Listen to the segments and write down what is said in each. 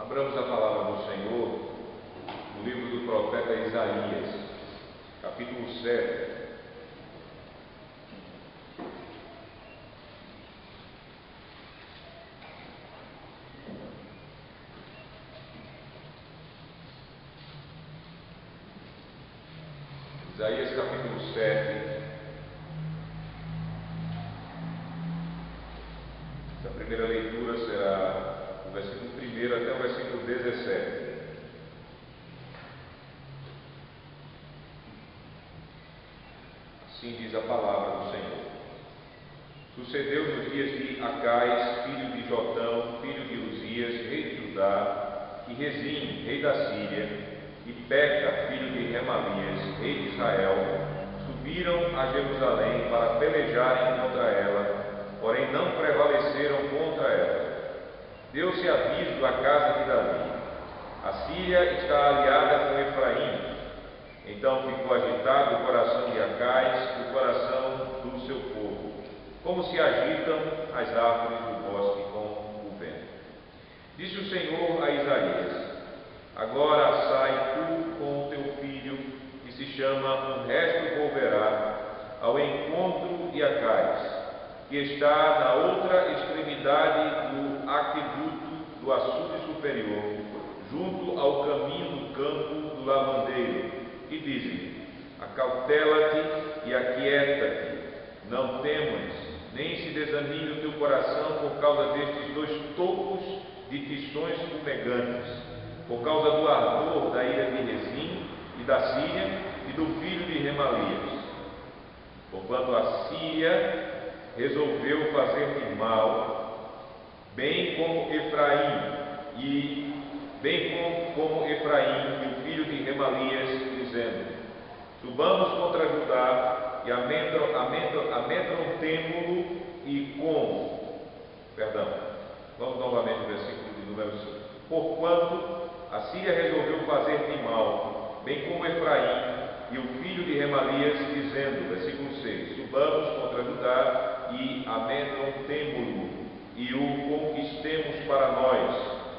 Abramos a palavra do Senhor no livro do profeta Isaías, capítulo 7. Isaías capítulo 7. A primeira leitura será do versículo 1 até o versículo 17. Assim diz a palavra do Senhor. Sucedeu nos dias de Acais, filho de Jotão, filho de Uzias, rei de Judá, e Rezim, rei da Síria, e Peca, filho de Remalias, rei de Israel, subiram a Jerusalém para pelejarem contra ela, porém não prevaleceram contra ela. Deu-se aviso à casa de Davi: a Síria está aliada com Efraim. Então ficou agitado o coração de Acais e o coração do seu povo, como se agitam as árvores do bosque com o vento. Disse o Senhor a Isaías: agora sai tu com o teu filho, que se chama O Resto Volverá, ao encontro de Acais, que está na outra extremidade do aqueduto do açude superior, junto ao caminho do campo do lavandeiro, e dizem: acautela-te e aquieta-te, não temas, nem se desanime o teu coração por causa destes dois tocos de tições fumegantes, por causa do ardor da ira de Rezim e da Síria e do filho de Remalias. Porquanto a Síria resolveu fazer-te mal, bem como Efraim e o filho de Remalias, dizendo: subamos contra Judá e amedrontemo-lo e como. Vamos novamente ao versículo de número 5. Porquanto a Síria resolveu fazer-te mal, bem como Efraim e o filho de Remalias, dizendo, versículo 6: subamos contra Judá e amedrontemo-lo e o conquistemos para nós,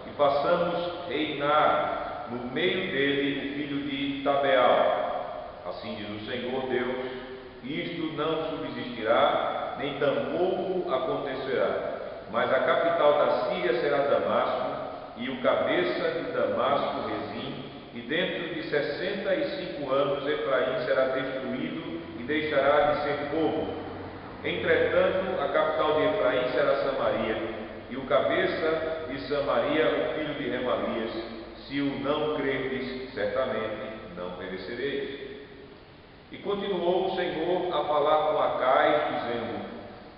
e façamos reinar no meio dele o filho de Tabeal. Assim diz o Senhor Deus: isto não subsistirá, nem tampouco acontecerá, mas a capital da Síria será Damasco, e o cabeça de Damasco, Rezim, e dentro de 65 anos Efraim será destruído e deixará de ser povo. Entretanto, a capital de Efraim será Samaria, e o cabeça de Samaria, o filho de Remalias. Se o não crerdes, certamente não perecereis. E continuou o Senhor a falar com Acais, dizendo: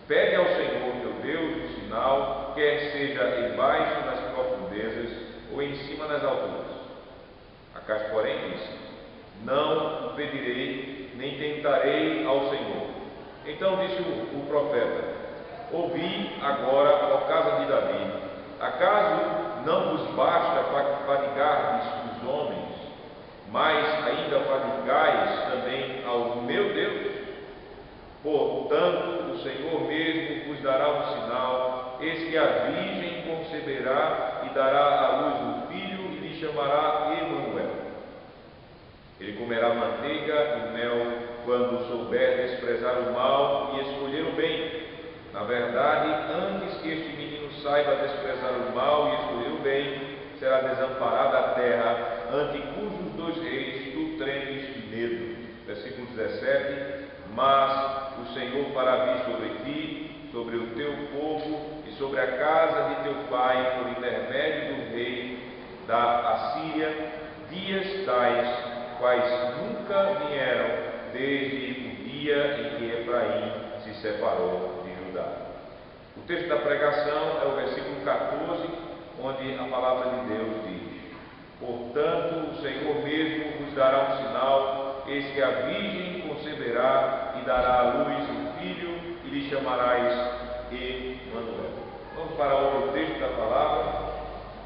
pede ao Senhor teu Deus um sinal, quer seja embaixo nas profundezas ou em cima nas alturas. Acais, porém, disse: não o pedirei, nem tentarei ao Senhor. Então disse o profeta: ouvi agora, ó casa de Davi, acaso não vos basta fadigardes os homens, mas ainda fadigais também ao meu Deus? Portanto, o Senhor mesmo vos dará um sinal: eis que a virgem conceberá e dará à luz um filho, e lhe chamará Emanuel. Ele comerá manteiga e mel quando souber desprezar o mal e escolher o bem. Na verdade, antes que este menino saiba desprezar o mal e escolher o bem, será desamparada a terra, ante cujos dois reis tu tremes de medo. Versículo 17: mas o Senhor fará vir sobre ti, sobre o teu povo e sobre a casa de teu pai, por intermédio do rei da Assíria, dias tais quais nunca vieram desde o dia em que Efraim se separou de Judá. O texto da pregação é o versículo 14, onde a palavra de Deus diz: portanto, o Senhor mesmo vos dará um sinal: eis que a virgem conceberá e dará à luz um filho, e lhe chamarás Emanuel. Vamos para outro texto da palavra,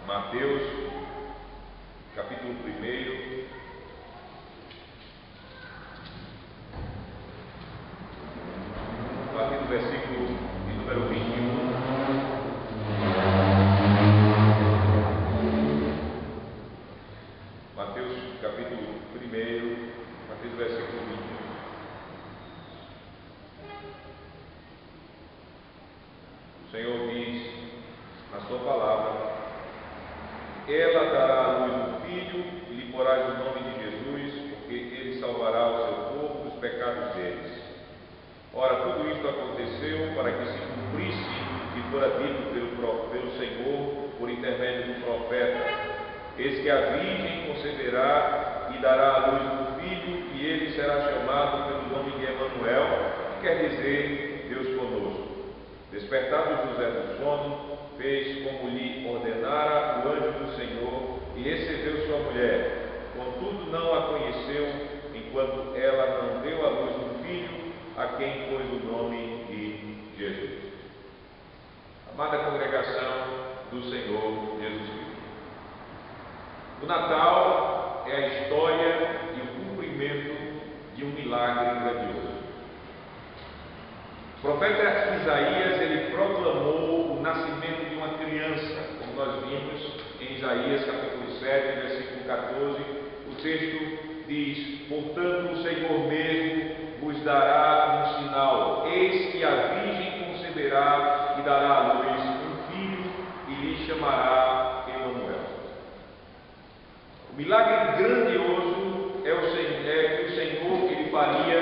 Mateus, capítulo 1. A partir do versículo de número 21. sua palavra, ela dará à luz um filho, e lhe porás o nome de Jesus, porque ele salvará o seu povo dos pecados deles. Ora, tudo isto aconteceu para que se cumprisse o que fora dito pelo Senhor, por intermédio do profeta: eis que a virgem conceberá e dará à luz um filho, e ele será chamado pelo nome de Emanuel, que quer dizer Deus conosco. Despertado José do sono, fez como lhe ordenara o anjo do Senhor, e recebeu sua mulher. Contudo, não a conheceu, enquanto ela não deu à luz um filho, a quem pôs o nome de Jesus. Amada congregação do Senhor Jesus Cristo, o Natal é a história e o cumprimento de um milagre grandioso. O profeta Isaías, ele proclamou o nascimento de uma criança, como nós vimos em Isaías capítulo 7, versículo 14. O texto diz: portanto o Senhor mesmo vos dará um sinal, eis que a virgem conceberá e dará à luz um filho, e lhe chamará Emanuel. O milagre grandioso é que o Senhor ele faria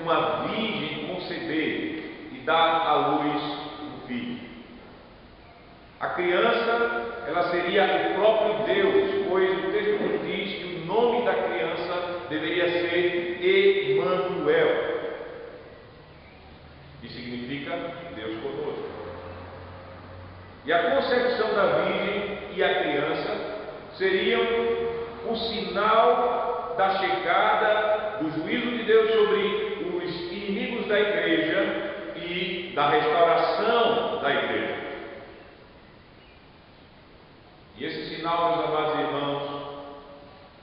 uma virgem conceber e dar à luz um filho. A criança, ela seria o próprio Deus, pois o texto nos diz que o nome da criança deveria ser Emanuel, que significa Deus conosco. E a concepção da virgem e a criança seriam o sinal da chegada do juízo de Deus sobre os inimigos da igreja e da restauração da igreja. E esse sinal, meus amados irmãos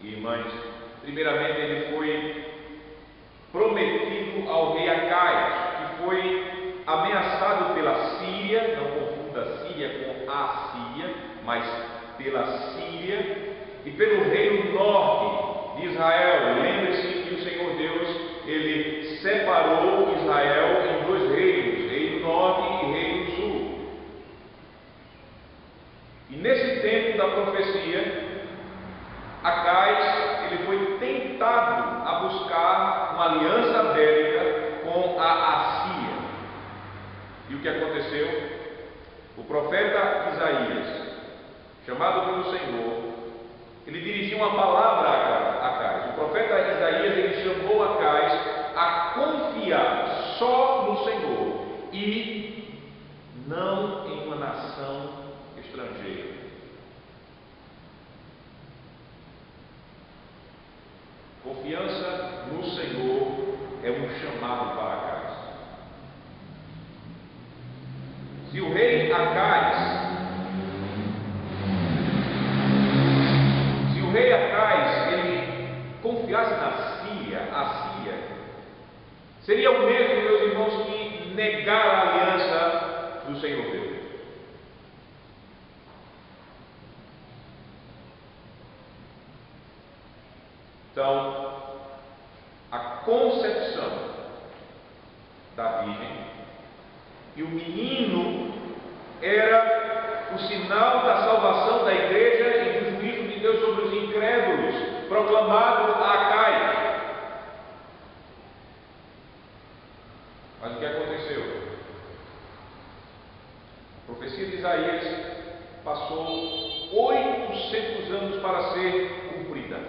e irmãs, primeiramente ele foi prometido ao rei Acaias, que foi ameaçado pela Síria, não confunda Síria com a Síria, mas pela Síria, e pelo reino norte de Israel. Lembre-se que o Senhor Deus, ele separou Israel em dois reinos, reino norte e reino sul. E nesse tempo da profecia, Acaias, ele foi tentado a buscar uma aliança bélica com a Assíria. E o que aconteceu? O profeta Isaías, chamado pelo Senhor, ele dirigiu uma palavra a Acaias. O profeta Isaías, ele chamou Acaias a confiar só no Senhor e não em uma nação estrangeira. Confiança no Senhor é um chamado para Acaias. Se o rei Acaias ele confiasse na Síria, a Síria seria o mesmo, meus irmãos, que negar a aliança do Senhor Deus. Então, a concepção da Virgem e o menino era o sinal da salvação da igreja e do juízo de Deus sobre os incrédulos, proclamado a Acaias. Mas o que aconteceu? A profecia de Isaías passou 800 anos para ser cumprida.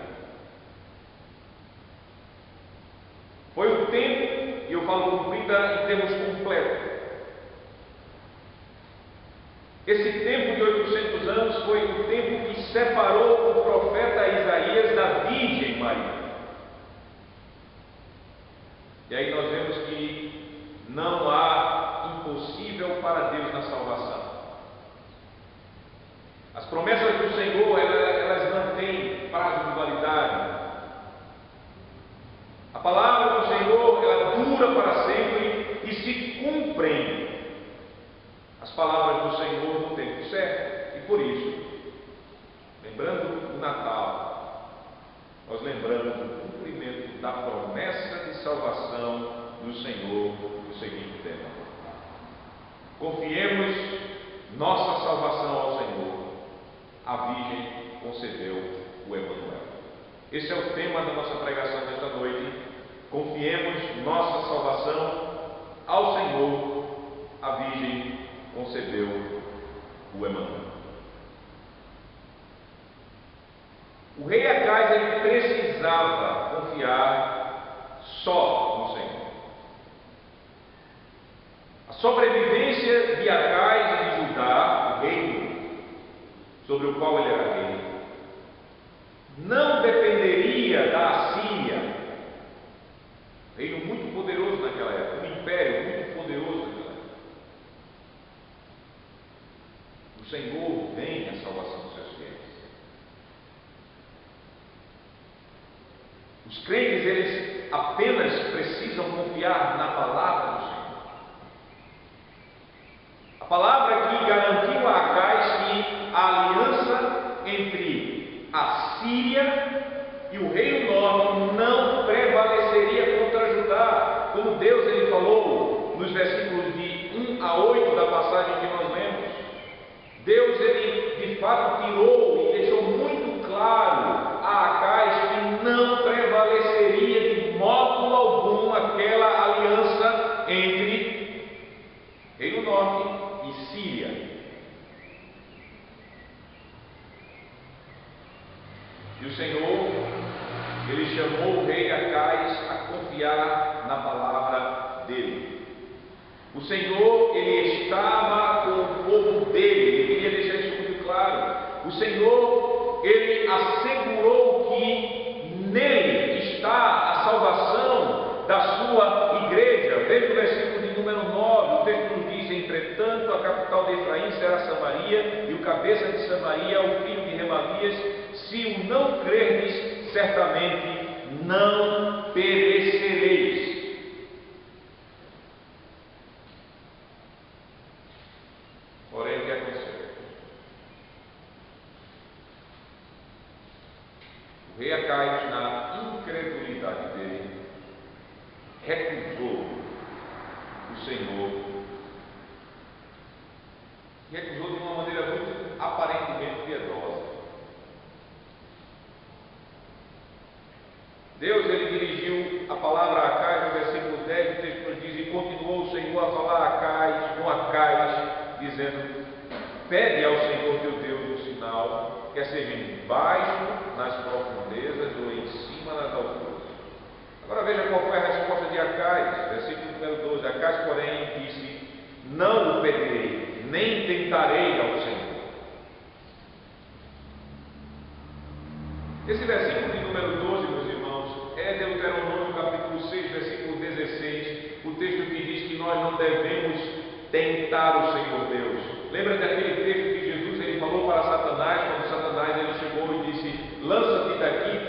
Foi o tempo, e eu falo cumprida em termos completos. Esse tempo de 800 anos foi o tempo que separou o profeta Isaías da Virgem Maria. E aí nós vemos que não há impossível para Deus na salvação. As promessas do Senhor, elas mantêm prazo de validade. A palavra do Senhor, ela dura para sempre e se cumprem. As palavras do Senhor no tempo certo. E por isso, lembrando o Natal, nós lembramos o cumprimento da promessa de salvação do Senhor no seguinte tema: confiemos nossa salvação ao Senhor. concedeu o Emanuel. Esse é o tema da nossa pregação desta noite. Confiemos nossa salvação ao Senhor. A Virgem concedeu o Emanuel. O rei Acais ele precisava confiar só no Senhor. A sobrevivência de Acais e de Judá, o reino sobre o qual ele era rei, não dependeria da Assíria, reino muito poderoso naquela época, um império muito poderoso naquela época. O Senhor vem a salvação dos seus fiéis. Os crentes, eles apenas precisam confiar na palavra do Senhor. A palavra que garantiu a Acais que a aliança entre a Síria e o reino norte não prevaleceria contra Judá, como Deus ele falou nos versículos de 1 a 8 da passagem que nós lemos. Deus ele de fato tirou e deixou muito claro a Acais que não prevaleceria de modo algum aquela aliança entre reino norte e Síria. E o Senhor, ele chamou o rei Acais a confiar na palavra dele. O Senhor, ele estava com o povo dele, ele queria deixar isso muito claro. O Senhor, ele assegurou que nele está a salvação da sua igreja. Veja o versículo de número 9, o texto nos diz: entretanto, a capital de Efraim será Samaria, e o cabeça de Samaria, o filho de Remalias. Se o não crerdes, certamente não perecereis. Porém, o que aconteceu? O rei Acais, na incredulidade dele, recusou o Senhor. Recusou de uma maneira muito aparentemente piedosa. Deus ele dirigiu a palavra a Acais no versículo 10, o texto nos diz: e continuou o Senhor a falar a Acais, com Acais, dizendo: pede ao Senhor teu Deus um sinal, quer seja embaixo nas profundezas ou em cima nas alturas. Agora veja qual foi a resposta de Acais, versículo número 12. Acais, porém, disse: não o pedirei, nem tentarei ao Senhor. Esse versículo de número 12, meus irmãos, é Deuteronômio capítulo 6, versículo 16, o texto que diz que nós não devemos tentar o Senhor Deus. Lembra daquele texto que Jesus ele falou para Satanás, quando Satanás ele chegou e disse: lança-te daqui,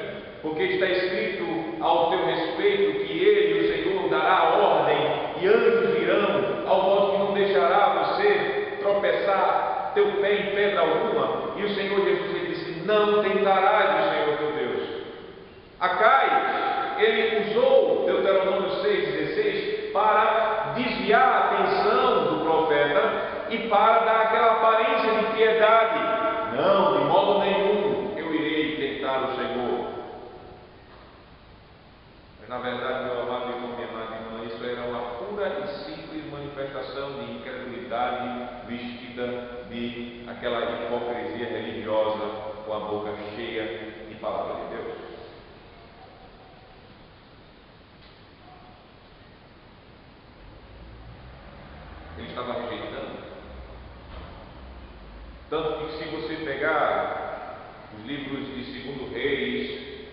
porque está escrito ao teu respeito que ele, o Senhor, dará ordem e anjos virão, ao modo que não deixará você tropeçar teu pé em pedra alguma. E o Senhor Jesus ele disse: não tentarás o Senhor teu Deus. Acais, ele usou Deuteronômio 6,16 para desviar a atenção do profeta e para dar aquela aparência de piedade. Não, de modo nenhum eu irei tentar o Senhor. Mas na verdade, meu amado irmão, minha amada irmã, isso era uma pura e simples manifestação de incredulidade vestida de aquela hipocrisia religiosa com a boca cheia de palavra de Deus. Ele estava rejeitando. Tanto que se você pegar os livros de 2 Reis,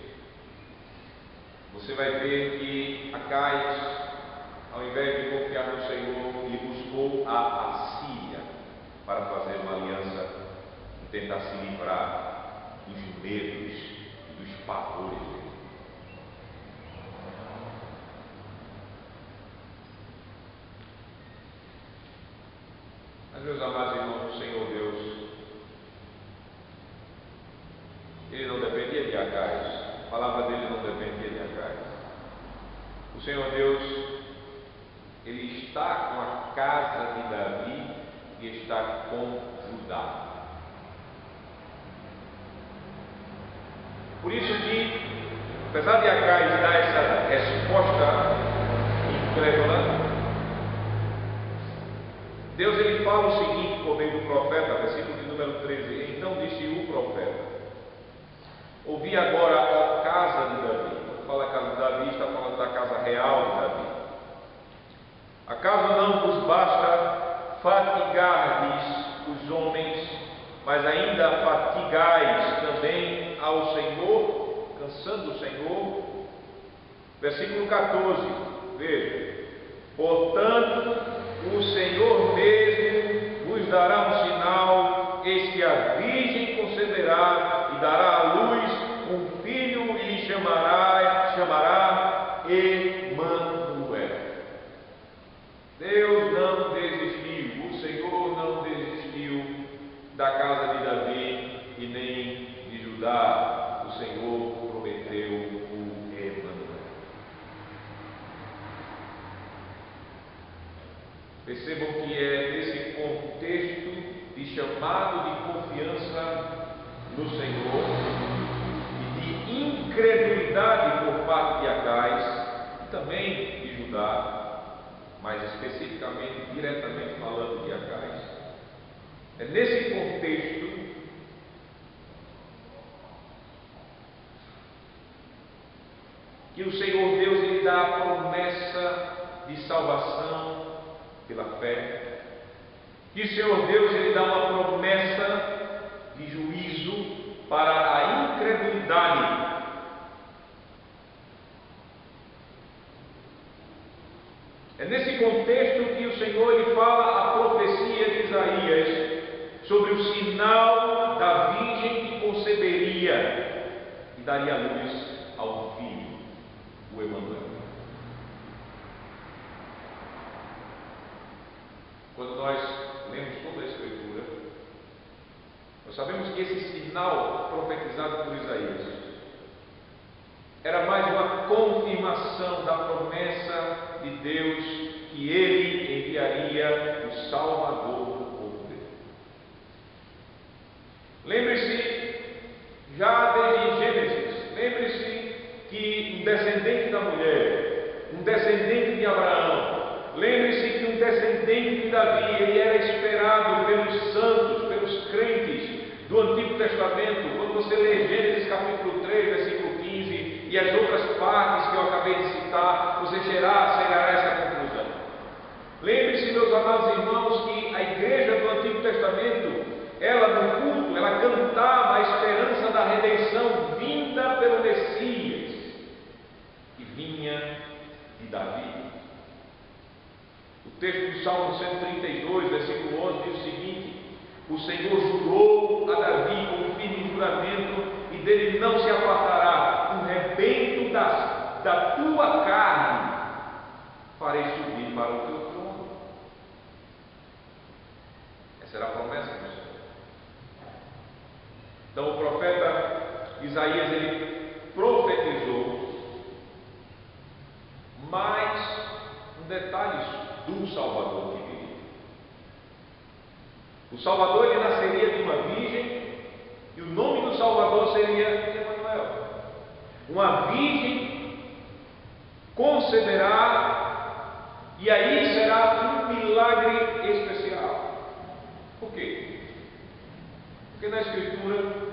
você vai ver que Acais, ao invés de confiar no Senhor, ele buscou a Assíria para fazer uma aliança e tentar se livrar dos medos e dos pavores dele. Mas, meus amados irmãos, o Senhor Deus, ele não dependia de Acais, a palavra dele não dependia de Acais. O Senhor Deus, ele está com a casa de Davi e está com Judá. Por isso que, apesar de Acais dar essa resposta incrédula, Deus ele fala o seguinte por meio do profeta, versículo de número 13: então disse o profeta: ouvi agora, ó casa de Davi. Quando fala casa de Davi, está falando da casa real de Davi. Acaso não vos basta fatigardes os homens, mas ainda fatigais também ao Senhor, cansando o Senhor? Versículo 14, veja: portanto, o Senhor mesmo vos dará um sinal, eis que a virgem conceberá e dará à luz um filho e lhe chamará Emanuel. Deus não desistiu, o Senhor não desistiu da casa de Davi e nem de Judá. O Senhor prometeu o Emanuel. Percebam que é nesse contexto de chamado de confiança no Senhor e de incredulidade por parte de Acais e também de Judá, mas especificamente, diretamente falando de Acais, é nesse contexto que o Senhor Deus ele dá a promessa de salvação pela fé, que o Senhor Deus ele dá uma promessa de juízo para a incredulidade. É nesse contexto que o Senhor ele fala a profecia de Isaías sobre o sinal da virgem que conceberia e daria luz ao filho, o Emanuel. Quando nós lemos toda a Escritura, nós sabemos que esse sinal profetizado por Isaías era mais uma confirmação da promessa de Deus que Ele enviaria o Salvador do povo dele. Lembre-se, já desde Gênesis, lembre-se que um descendente da mulher, um descendente de Abraão, lembre-se que um descendente de Davi, ele era esperado pelos santos, pelos crentes do Antigo Testamento. Quando você lê Gênesis capítulo 3, versículo 15 e as outras partes que eu acabei de citar, você chegará a essa conclusão. Lembre-se, meus amados irmãos, que a igreja do Antigo Testamento, ela no culto, ela cantava a esperança da redenção vinda pelo Messias, que vinha de Davi. O texto do Salmo 132, versículo 11, diz o seguinte: o Senhor jurou a Davi com um firme juramento, e dele não se apartará. Um rebento da tua carne farei subir para o teu trono. Essa era a promessa do Senhor. Então o profeta Isaías, ele profetizou mais um detalhe do Salvador que viria. O Salvador ele nasceria de uma virgem, e o nome do Salvador seria Emanuel. Uma virgem conceberá, e aí será um milagre especial. Por quê? Porque na Escritura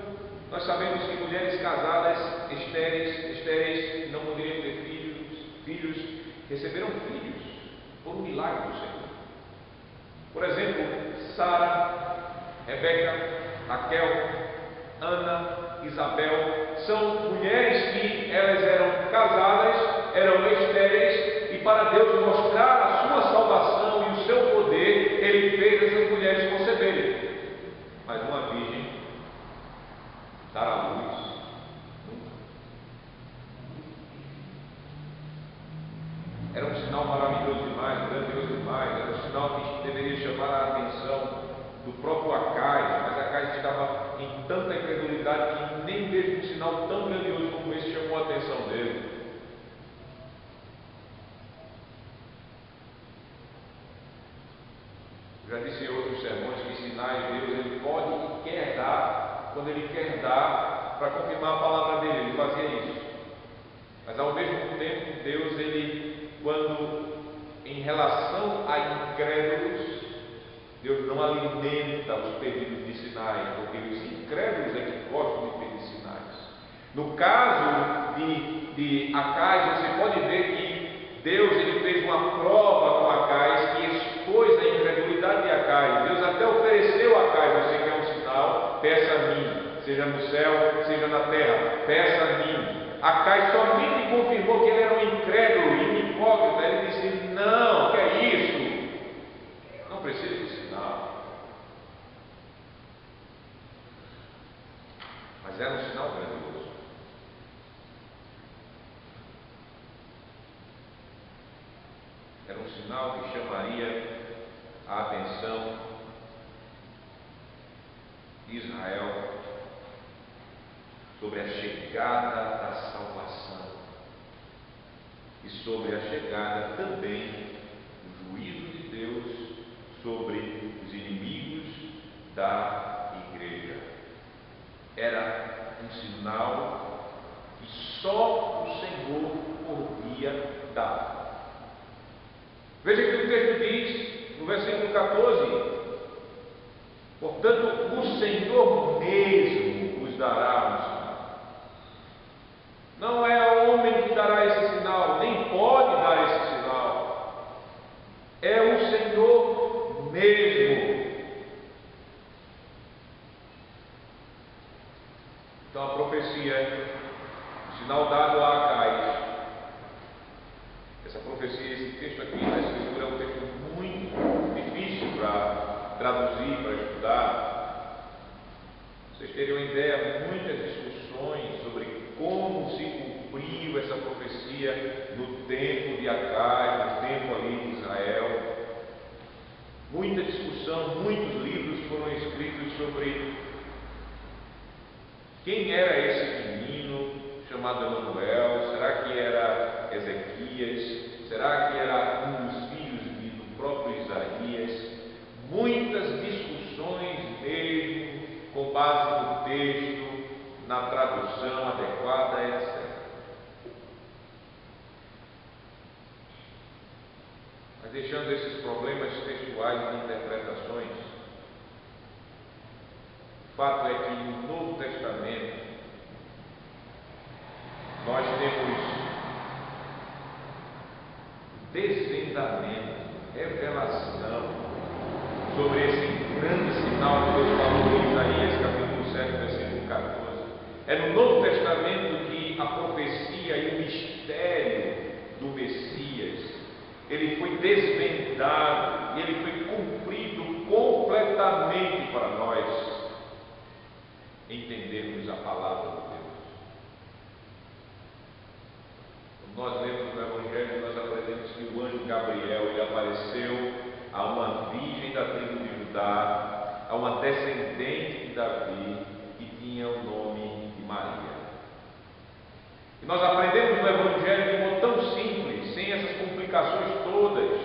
nós sabemos que mulheres casadas, estéreis, não poderiam ter filhos, receberam filhos por um milagre do Senhor. Por exemplo, Sara, Rebeca, Raquel, Ana, Isabel, são mulheres que elas eram casadas, eram estéreis, e para Deus mostrar a sua salvação e o seu poder, Ele fez essas mulheres conceberem. Mas uma virgem dar à luz nunca. Era um sinal maravilhoso demais, grandioso demais, era um sinal que deveria chamar a atenção do próprio Acais, mas Acais estava em tanta incredulidade que nem mesmo um sinal tão grandioso como esse chamou a atenção dele. Já disse em outros sermões que sinais Deus ele pode e quer dar quando Ele quer dar para confirmar a palavra dele, ele fazia isso. Mas ao mesmo tempo, Deus, quando em relação a incrédulos, Deus não alimenta os pedidos de sinais, porque os incrédulos é que gostam de pedir sinais. No caso de Acais, você pode ver que Deus fez uma prova com Acais que expôs a incredulidade de Acais. Deus até ofereceu a Acais: você quer um sinal? Peça a mim, seja no céu, seja na terra, peça a mim. Acais somente confirmou que ele era um incrédulo e hipócrita. Ele disse: não, que é isso? Não precisa de sinal. Mas era um sinal grandioso. Era um sinal que chamaria a atenção de Israel sobre a chegada da salvação e sobre a chegada também do juízo de Deus sobre os inimigos da igreja. Era um sinal que só o Senhor podia dar. Veja que o texto diz, no versículo 14: portanto, o Senhor mesmo vos dará um sinal. Não é homem que dará esse sinal, nem pode dar esse sinal. É o Senhor mesmo. Então a profecia, o sinal dado a Acais, essa profecia, esse texto aqui na Escritura é um texto muito difícil para traduzir, para estudar. Vocês teriam uma ideia, muitas discussões sobre como se cumpriu essa profecia no tempo de Acais, no tempo ali de Israel. Muita discussão, muitos livros foram escritos sobre quem era esse menino chamado Emanuel. Será que era Ezequias? Será que era um dos filhos do próprio Isaías? Muitas discussões mesmo, com base no texto, na tradução adequada, etc. Mas deixando esses problemas textuais e interpretações, o fato é que no Novo Testamento nós temos desvendamento, revelação sobre esse grande sinal que Deus falou em Isaías capítulo 7, versículo 14. É no Novo Testamento que a profecia e o mistério do Messias, ele foi desvendado e ele foi cumprido completamente para nós entendermos a palavra de Deus. Quando nós lemos no Evangelho, nós aprendemos que o anjo Gabriel, ele apareceu a uma virgem da tribo de Judá, a uma descendente de Davi, que tinha o nome de Maria. E nós aprendemos no Evangelho de modo tão simples, sem essas complicações todas,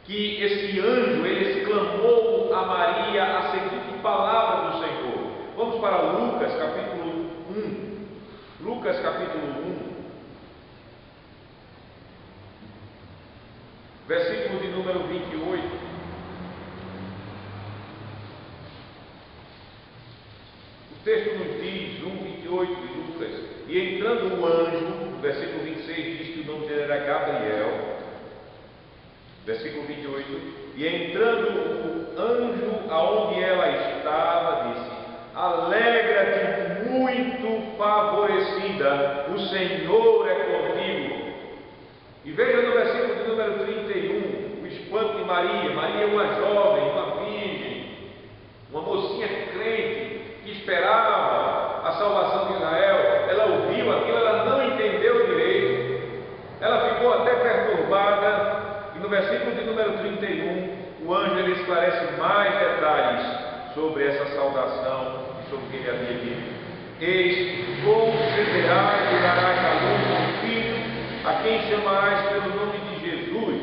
que esse anjo, ele exclamou a Maria a seguinte palavra do Senhor. Vamos para Lucas capítulo 1. Lucas capítulo 1. Versículo de número 28. O texto nos diz, 1:28 de Lucas: e entrando o anjo, no versículo 26 diz que o nome dele era Gabriel. Versículo 28: e entrando o anjo aonde ela estava, disse: alegra-te, muito favorecida, o Senhor é contigo. E veja no versículo de número 31, o espanto de Maria. Maria é uma jovem, uma virgem, uma mocinha crente, que esperava a salvação de Israel. Ela ouviu aquilo, ela não entendeu direito, ela ficou até perturbada. E no versículo de número 31, o anjo ele esclarece mais detalhes sobre essa saudação e sobre o que ele havia dito. Eis, concederás e darás à luz um filho, a quem chamarás pelo nome de Jesus.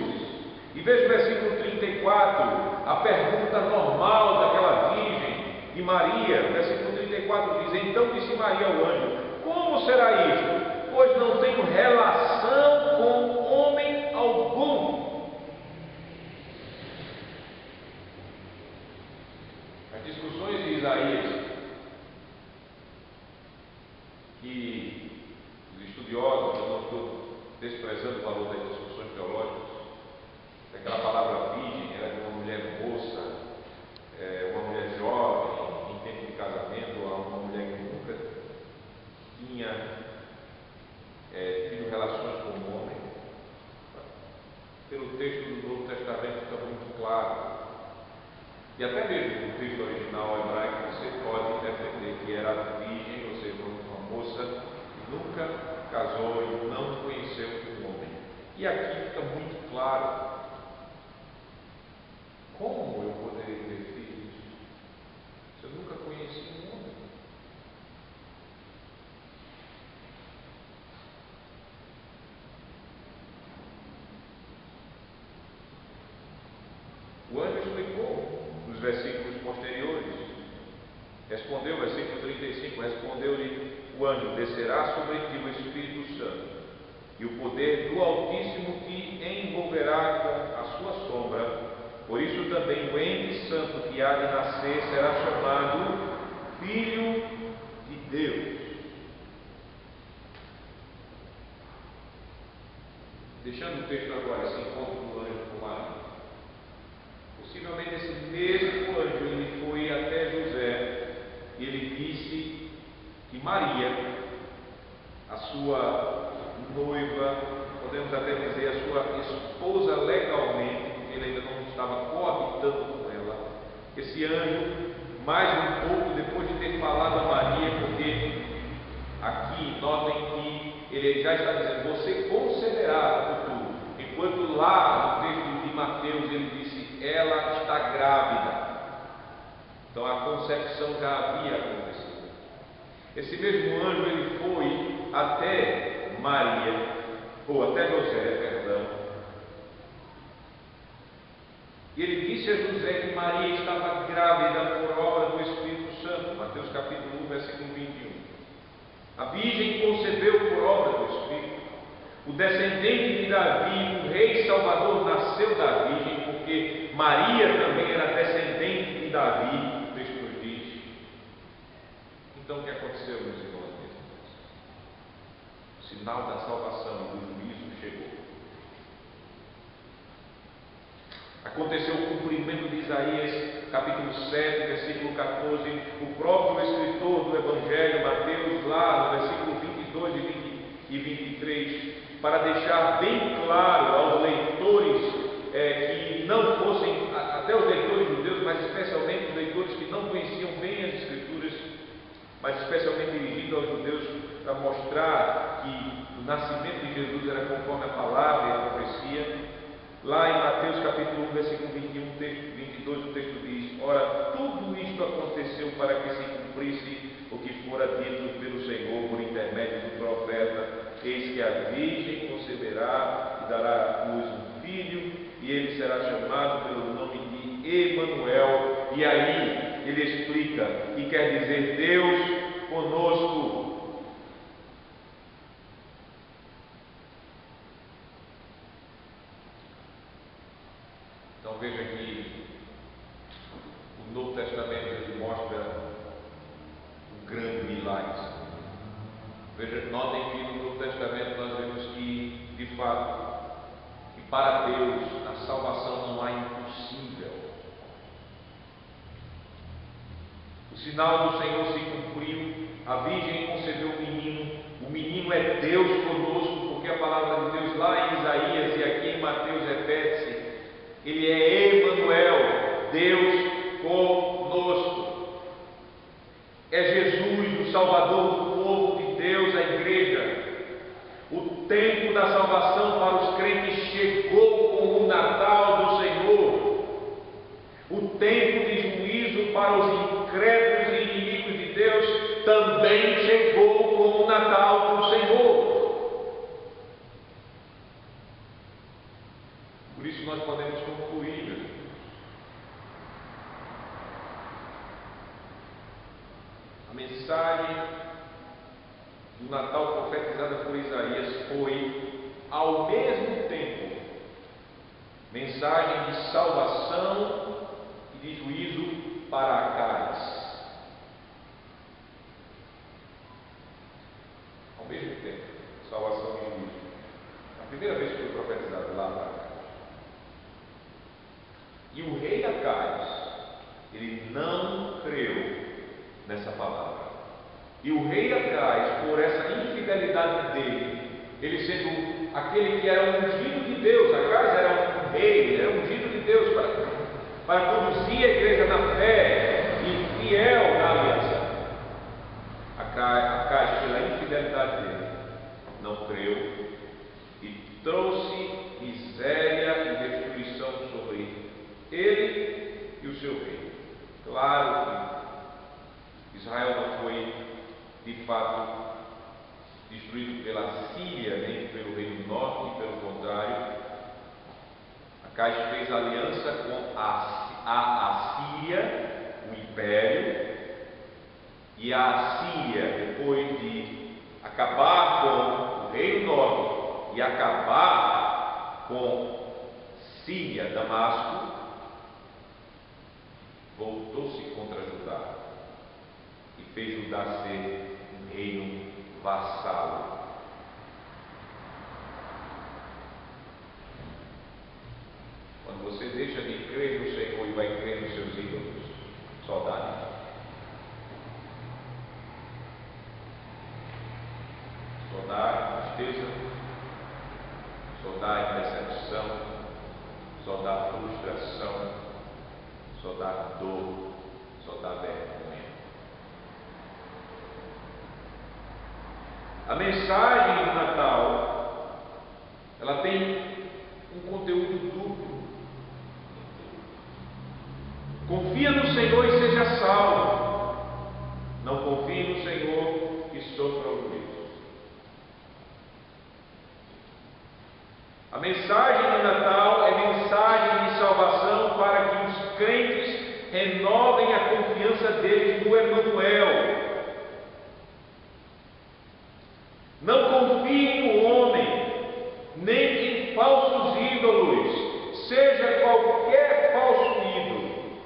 E veja o versículo 34, a pergunta normal daquela virgem. E Maria, versículo 34 diz: então disse Maria ao anjo: como será isto? Pois não tenho relação com homem algum. As discussões de Isaías, que os estudiosos, eu não estou desprezando o valor das discussões teológicas, aquela palavra virgem era de uma mulher moça, uma mulher jovem, em tempo de casamento, uma mulher que nunca tinha tido relações com o homem. Pelo texto do Novo Testamento fica muito claro. E até mesmo no texto original hebraico você pode entender que era virgem, ou seja, uma moça que nunca casou e não conheceu um homem. E aqui fica muito claro: como eu poderia ter filhos se eu nunca conheci um homem? O anjo explicou nos versículos posteriores. Respondeu, versículo 35, respondeu-lhe o anjo: descerá sobre ti o Espírito Santo, e o poder do Altíssimo te envolverá com a sua sombra. Por isso também o ente santo que há de nascer será chamado Filho de Deus. Deixando o texto agora, esse encontro do anjo com Maria. Possivelmente esse mesmo anjo ele foi até José e ele disse que Maria, a sua noiva, podemos até dizer a sua esposa legalmente, porque ele ainda não estava coabitando com ela. Esse anjo, mais um pouco depois de ter falado a Maria, porque aqui notem que ele já está dizendo: você conceberá o futuro, enquanto lá no texto de Mateus ele disse: ela está grávida. Então a concepção já havia acontecido. Esse mesmo anjo ele foi até Maria, ou até José, perdão, e ele disse a José que Maria estava grávida por obra do Espírito Santo. Mateus capítulo 1, versículo 21. A virgem concebeu por obra do Espírito. O descendente de Davi, o rei Salvador, nasceu da virgem, porque Maria também era descendente de Davi, o texto nos diz. Então o que aconteceu, meus irmãos? O sinal da salvação e do juízo chegou. Aconteceu o cumprimento de Isaías, capítulo 7, versículo 14. O próprio escritor do Evangelho, Mateus, lá no versículo 22 e 23, para deixar bem claro aos leitores que não fossem, até os leitores judeus, mas especialmente os leitores que não conheciam bem as Escrituras, mas especialmente dirigido aos judeus, para mostrar que o nascimento de Jesus era conforme a palavra e a profecia. Lá em Mateus capítulo 1, versículo 21, texto 22, o texto diz: ora, tudo isto aconteceu para que se cumprisse o que fora dito pelo Senhor por intermédio do profeta: eis que a virgem conceberá e dará à luz um filho, e ele será chamado pelo nome de Emanuel. E aí ele explica que quer dizer Deus conosco. Então veja que o Novo Testamento ele mostra um grande milagre. Veja, notem que no Novo Testamento nós vemos que, de fato, que para Deus a salvação não há impossível. O sinal do Senhor se cumpriu, a virgem concebeu o menino é Deus conosco, porque a palavra de Deus lá em Isaías e aqui em Mateus repete-se: ele é Emanuel, Deus conosco. É Jesus, o Salvador do povo de Deus, a igreja. O tempo da salvação para os crentes chegou com o Natal do Senhor. O tempo de juízo para os incrédulos e inimigos de Deus também chegou com o Natal do Senhor. Por isso nós podemos concluir, A mensagem do Natal profetizada por Isaías foi, ao mesmo tempo, mensagem de salvação e de juízo para Acais. Ao mesmo tempo, salvação e juízo. A primeira vez que foi profetizado lá para Acais. E o rei Acais, ele não creu nessa palavra. E o rei Acais, por essa infidelidade dele, ele sendo aquele que era ungido de Deus, Acais era um rei, ele era ungido de Deus para conduzir a igreja na fé e fiel na aliança. Acais, pela infidelidade dele, não creu e trouxe miséria e destruição sobre ele e o seu rei. Claro que Israel não foi de fato destruído pela Síria, nem pelo reino do norte, pelo contrário. Acais fez aliança com a Assíria, o império, e a Assíria, depois de acabar com o reino do norte e acabar com Síria, Damasco, voltou-se contra Judá e fez Judá ser um reino vassalo. Quando você deixa de crer no Senhor e vai crer nos seus ídolos, só dá. Só dá tristeza, só dá decepção, só dá frustração, só dá dor, só dá vergonha. A mensagem do Natal, ela tem um conteúdo duplo. Confia no Senhor e seja salvo. Não confie no Senhor e sofra o juízo. A mensagem do Natal é mensagem de salvação para que os crentes renovem a confiança deles no Emanuel. Não confie no homem, nem em falsos ídolos, seja qualquer falso ídolo.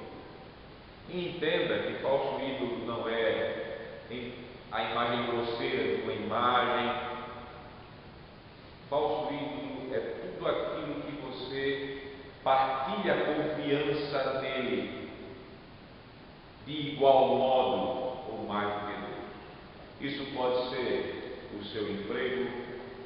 E entenda que falso ídolo não é a imagem grosseira de uma imagem. Falso ídolo é tudo aquilo que você partilha a confiança nele de igual modo ou mais do que Deus. Isso pode ser o seu emprego,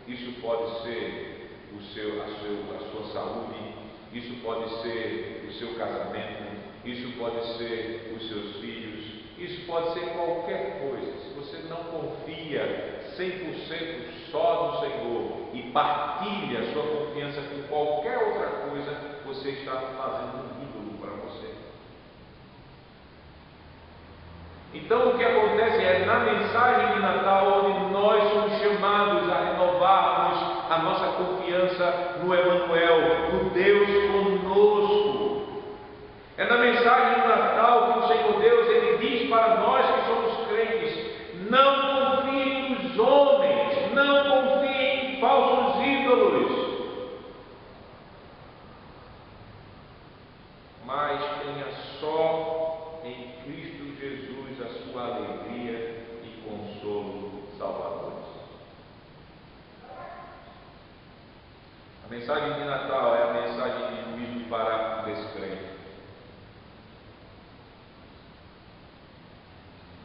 isso pode ser a sua saúde, isso pode ser o seu casamento, isso pode ser os seus filhos, isso pode ser qualquer coisa. Se você não confia 100% só no Senhor e partilha a sua confiança com qualquer outra coisa, você está fazendo um ídolo para você. Então o que acontece é, na mensagem de Natal, onde nós somos chamados a renovarmos a nossa confiança no Emanuel, no Deus conosco. É na mensagem do Natal que o Senhor Deus, Ele diz para nós que somos crentes: não confiem nos homens, não confiem em falsos ídolos, mas tenha só em Cristo Jesus a sua alegria e consolo salvadores. A mensagem de Natal é a mensagem de juízo para o descrente.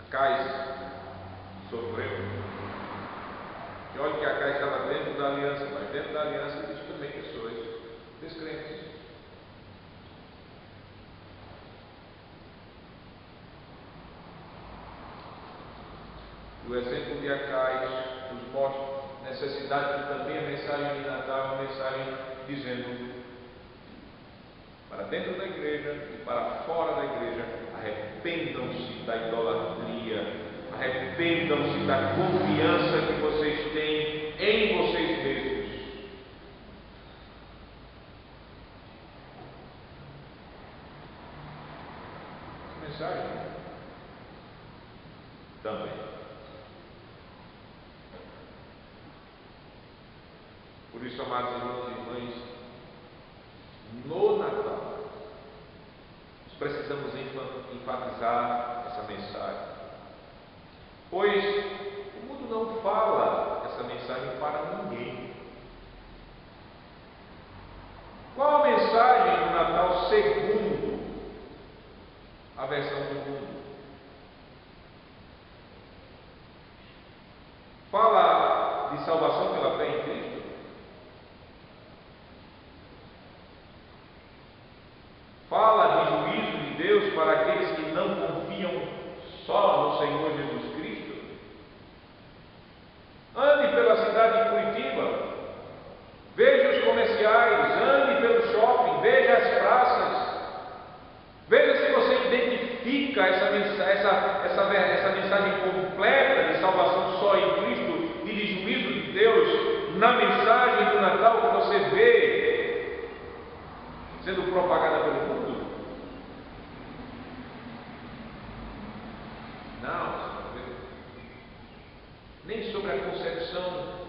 Acais sofreu. E olha que Acais estava dentro da aliança, mas dentro da aliança existe também pessoas descrentes. O exemplo de Acais nos mostra a necessidade que também a mensagem de Natal é uma mensagem dizendo para dentro da igreja e para fora da igreja: arrependam-se da idolatria, arrependam-se da confiança que vocês têm em vocês mesmos. Mensagem. também. Por isso, amados irmãos e irmãs, no Natal, nós precisamos enfatizar essa mensagem, pois o mundo não fala essa mensagem para ninguém. Qual a mensagem do Natal segundo a versão do mundo? Fala de salvação pela fé em Cristo? Fala de juízo de Deus para aqueles que não confiam só no Senhor Jesus Cristo? Ande pela cidade de Curitiba, veja os comerciais, ande pelo shopping, veja as praças, veja se você identifica essa mensagem completa de salvação só em Cristo e de juízo de Deus na mensagem do Natal que você vê sendo propagada pelo mundo. Não, nem sobre a concepção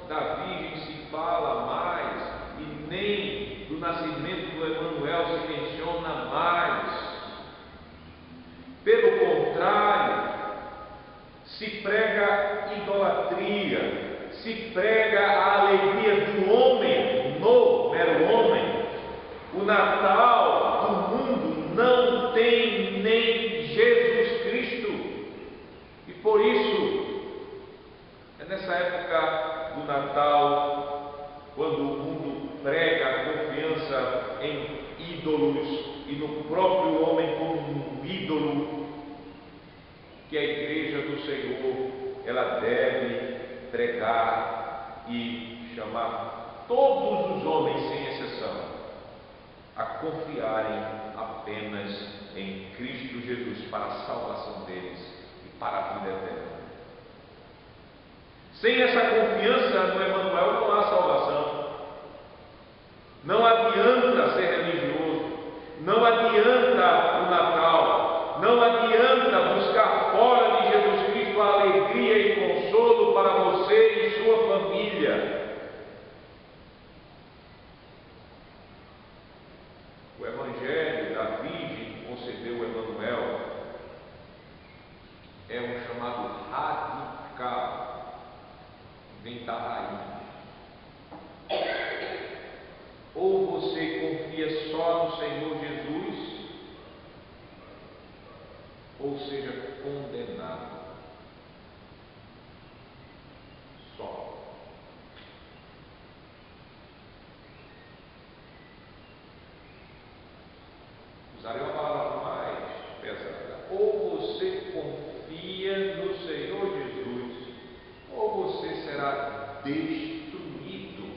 da Virgem se fala mais, e nem do nascimento do Emanuel se menciona mais. Pelo contrário, se prega idolatria, se prega a alegria do homem, no mero homem. O Natal do mundo não tem nem Jesus Cristo, e por isso é nessa época do Natal, quando o mundo prega a confiança em ídolos e no próprio homem como um ídolo, que a igreja do Senhor, ela deve pregar e chamar todos os homens, sem exceção, a confiarem apenas em Cristo Jesus para a salvação deles e para a vida eterna. Sem essa confiança no Emanuel não há salvação. Não adianta ser religioso, não adianta o Natal, não adianta buscar fora de Jesus Cristo a alegria e consolo para você e sua família. O Evangelho da Virgem que concebeu o Emanuel é um chamado radical, vem da raiz. Ou você confia só no Senhor Jesus, ou seja condenado. Só. Usarei uma palavra mais pesada. Ou você confia no Senhor Jesus, ou você será destruído.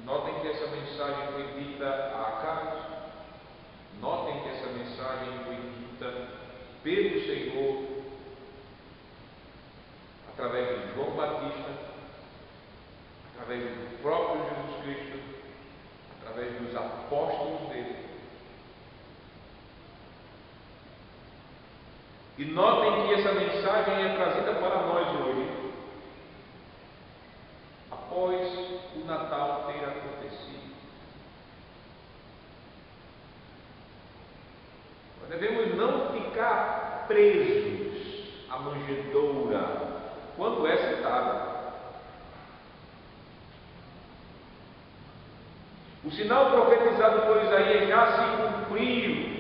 Notem que essa mensagem foi dita a acaso. Notem que essa mensagem foi dita pelo Senhor através de João Batista, através do próprio Jesus Cristo, através dos apóstolos dele. E notem que essa mensagem é trazida para nós hoje, após o Natal ter acontecido. Nós devemos não ficar presos à manjedoura quando é citada. O sinal profetizado por Isaías já se cumpriu.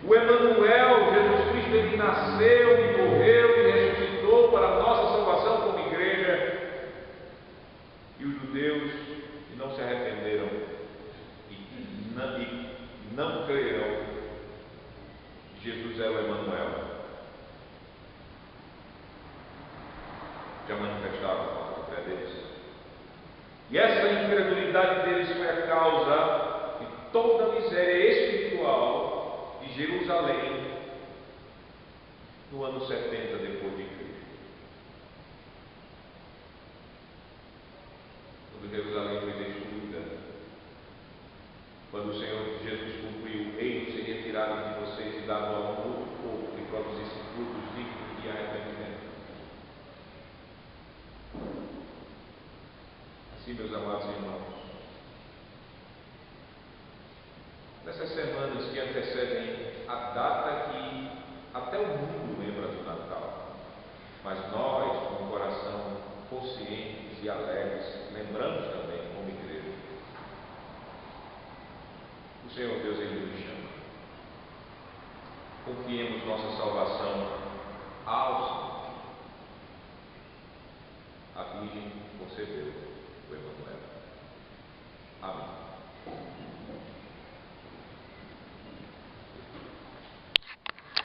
O Emanuel, Jesus Cristo, ele nasceu e morreu e ressuscitou para a nossa salvação como igreja. E os judeus que não se arrependeram e não creram que Jesus é o Emanuel, já manifestaram a fé deles. E essa incredulidade deles foi a causa de toda a miséria espiritual de Jerusalém no ano 70 depois de Cristo. Quando Jerusalém foi destruída Quando o Senhor Jesus cumpriu, o reino seria tirado de vocês e dado a um outro povo que produzisse frutos dignos de arrependimento. Assim, meus amados irmãos, nessas semanas que antecedem a data que até o mundo lembra do Natal, mas nós, com o coração conscientes e alegres, lembramos também como igreja. O Senhor Deus, Ele nos chama. Confiemos nossa salvação ao Senhor. A Virgem concebeu o Emanuel. Amém.